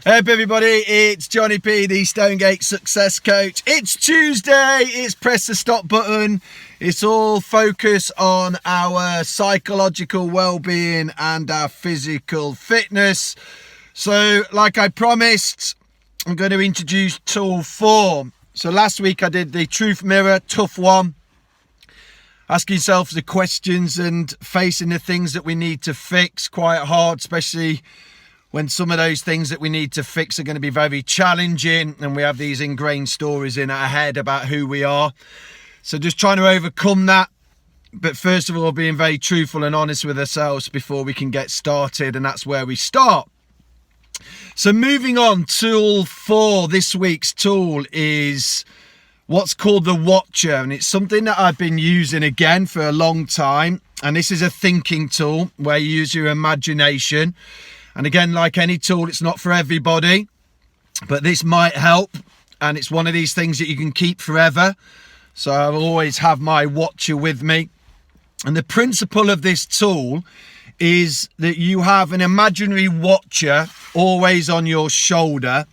Hey up everybody, it's Johnny P, the Stonegate Success Coach. It's Tuesday, it's press the stop button. It's all focus on our psychological well-being and our physical fitness. So like I promised, I'm going to introduce tool 4. So last week I did the truth mirror, tough one. Asking yourself the questions and facing the things that we need to fix, quite hard, especially when some of those things that we need to fix are going to be very challenging and we have these ingrained stories in our head about who we are. So just trying to overcome that. But first of all, being very truthful and honest with ourselves before we can get started. And that's where we start. So moving on, tool 4, this week's tool is what's called the Watcher. And it's something that I've been using again for a long time. And this is a thinking tool where you use your imagination. And again, like any tool, it's not for everybody, but this might help. And it's one of these things that you can keep forever. So I'll always have my Watcher with me. And the principle of this tool is that you have an imaginary watcher always on your shoulder.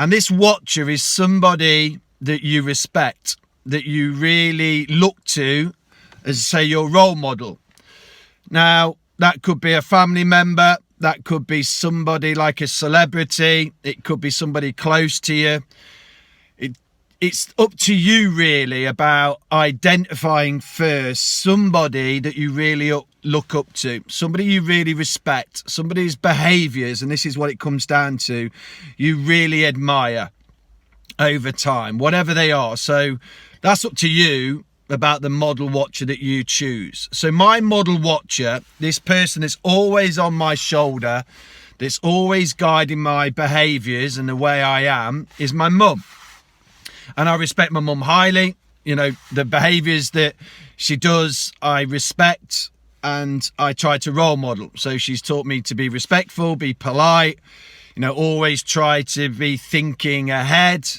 And this watcher is somebody that you respect, that you really look to as, say, your role model. Now, that could be a family member. That could be somebody like a celebrity. It could be somebody close to you. It's up to you really about identifying first somebody that you really look up to, somebody you really respect, somebody's behaviours, and this is what it comes down to, you really admire over time, whatever they are. So that's up to you about the model watcher that you choose. So my model watcher, this person that's always on my shoulder, that's always guiding my behaviours and the way I am, is my mum. And I respect my mum highly. You know, the behaviours that she does, I respect and I try to role model. So she's taught me to be respectful, be polite, you know, always try to be thinking ahead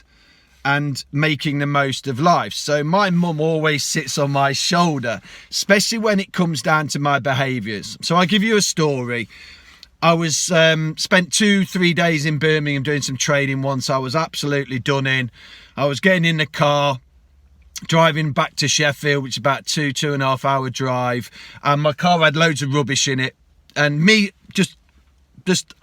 and making the most of life. So my mum always sits on my shoulder, especially when it comes down to my behaviours. So I'll give you a story. I was spent 2-3 days in Birmingham doing some training once. I was absolutely done in. I was getting in the car, driving back to Sheffield, which is about 2.5 hour drive. And my car had loads of rubbish in it. And me, just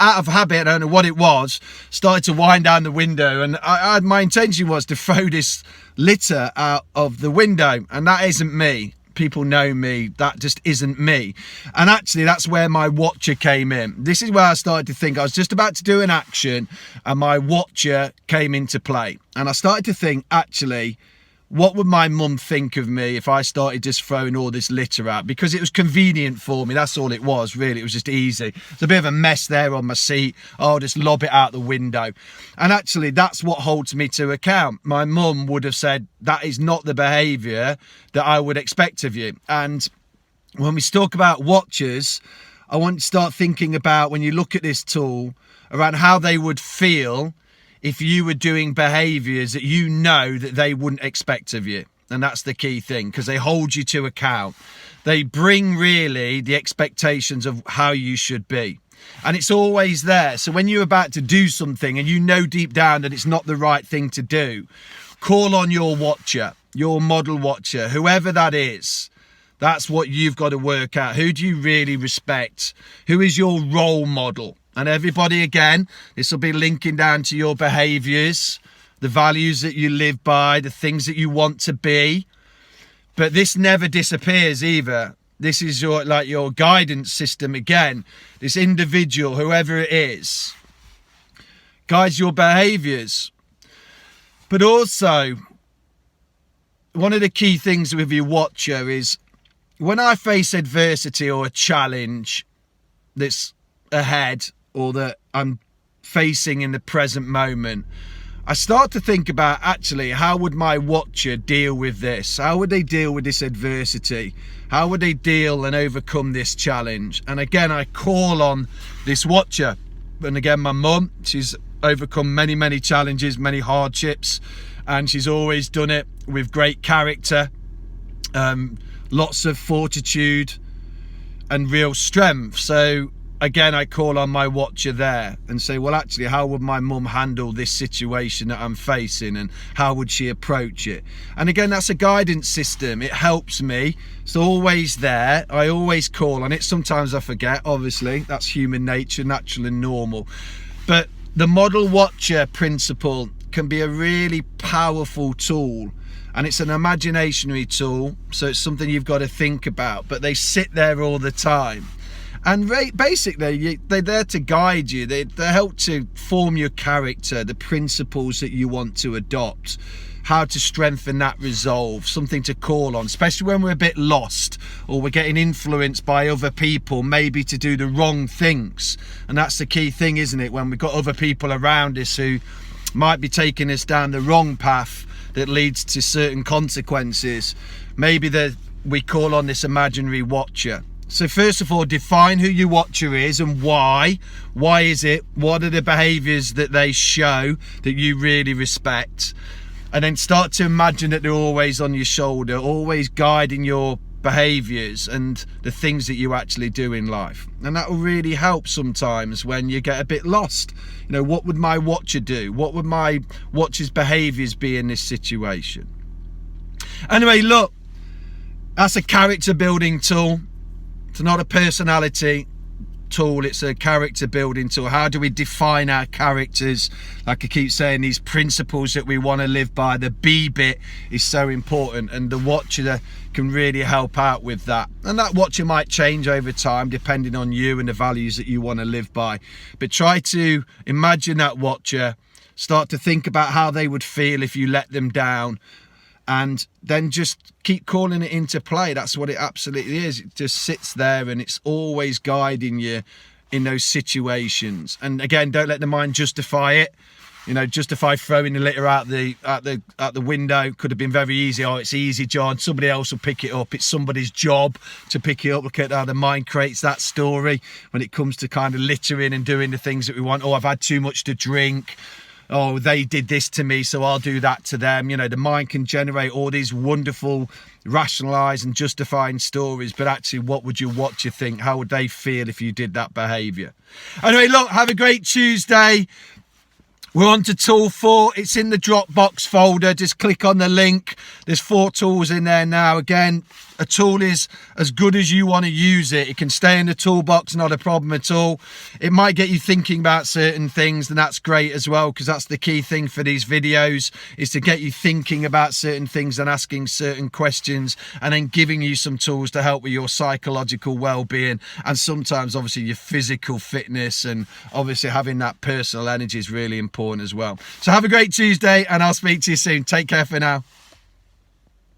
out of habit, I don't know what it was, started to wind down the window. And my intention was to throw this litter out of the window. And that isn't me. People know me. That just isn't me. And actually, that's where my watcher came in. This is where I started to think. I was just about to do an action and my watcher came into play. And I started to think, actually, what would my mum think of me if I started just throwing all this litter out? Because it was convenient for me. That's all it was, really. It was just easy. There's a bit of a mess there on my seat. I'll just lob it out the window. And actually, that's what holds me to account. My mum would have said, that is not the behaviour that I would expect of you. And when we talk about watchers, I want to start thinking about, when you look at this tool, around how they would feel if you were doing behaviours that you know that they wouldn't expect of you. And that's the key thing, because they hold you to account. They bring really the expectations of how you should be. And it's always there. So when you're about to do something and you know deep down that it's not the right thing to do, call on your watcher, your model watcher, whoever that is. That's what you've got to work out. Who do you really respect? Who is your role model? And everybody, again, this will be linking down to your behaviours, the values that you live by, the things that you want to be. But this never disappears either. This is your guidance system again. This individual, whoever it is, guides your behaviours. But also, one of the key things with your watcher is, when I face adversity or a challenge that's ahead, or that I'm facing in the present moment, I start to think about, actually, how would my watcher deal with this? How would they deal with this adversity? How would they deal and overcome this challenge? And again, I call on this watcher. And again, my mum, she's overcome many, many challenges, many hardships, and she's always done it with great character, lots of fortitude and real strength. So again, I call on my watcher there and say, well, actually, how would my mum handle this situation that I'm facing, and how would she approach it? And again, that's a guidance system. It helps me. It's always there. I always call on it. Sometimes I forget, obviously. That's human nature, natural and normal. But the model watcher principle can be a really powerful tool. And it's an imaginary tool, so it's something you've got to think about. But they sit there all the time. And basically, they're there to guide you. They help to form your character, the principles that you want to adopt, how to strengthen that resolve, something to call on, especially when we're a bit lost or we're getting influenced by other people, maybe to do the wrong things. And that's the key thing, isn't it? When we've got other people around us who might be taking us down the wrong path that leads to certain consequences, maybe we call on this imaginary watcher. So first of all, define who your watcher is and why. Why is it? What are the behaviours that they show that you really respect? And then start to imagine that they're always on your shoulder, always guiding your behaviours and the things that you actually do in life. And that will really help sometimes when you get a bit lost. You know, what would my watcher do? What would my watcher's behaviours be in this situation? Anyway, look, that's a character building tool. It's not a personality tool, it's a character building tool. How do we define our characters? Like I keep saying, these principles that we want to live by, the B bit is so important, and the watcher can really help out with that. And that watcher might change over time depending on you and the values that you want to live by. But try to imagine that watcher, start to think about how they would feel if you let them down, and then just keep calling it into play. That's what it absolutely is. It just sits there and it's always guiding you in those situations. And again, don't let the mind justify it. You know, justify throwing the litter out the window. Could have been very easy. Oh, it's easy, John. Somebody else will pick it up. It's somebody's job to pick it up. Look at how the mind creates that story when it comes to kind of littering and doing the things that we want. Oh, I've had too much to drink. Oh, they did this to me, so I'll do that to them. You know, the mind can generate all these wonderful rationalised and justifying stories, but actually, what would your watcher think? How would they feel if you did that behaviour? Anyway, look, have a great Tuesday. We're on to tool 4. It's in the Dropbox folder. Just click on the link. There's 4 tools in there now. Again, a tool is as good as you want to use it. It can stay in the toolbox, not a problem at all. It might get you thinking about certain things, and that's great as well, because that's the key thing for these videos, is to get you thinking about certain things and asking certain questions, and then giving you some tools to help with your psychological well-being, and sometimes obviously your physical fitness, and obviously having that personal energy is really important as well. So have a great Tuesday, and I'll speak to you soon. Take care for now.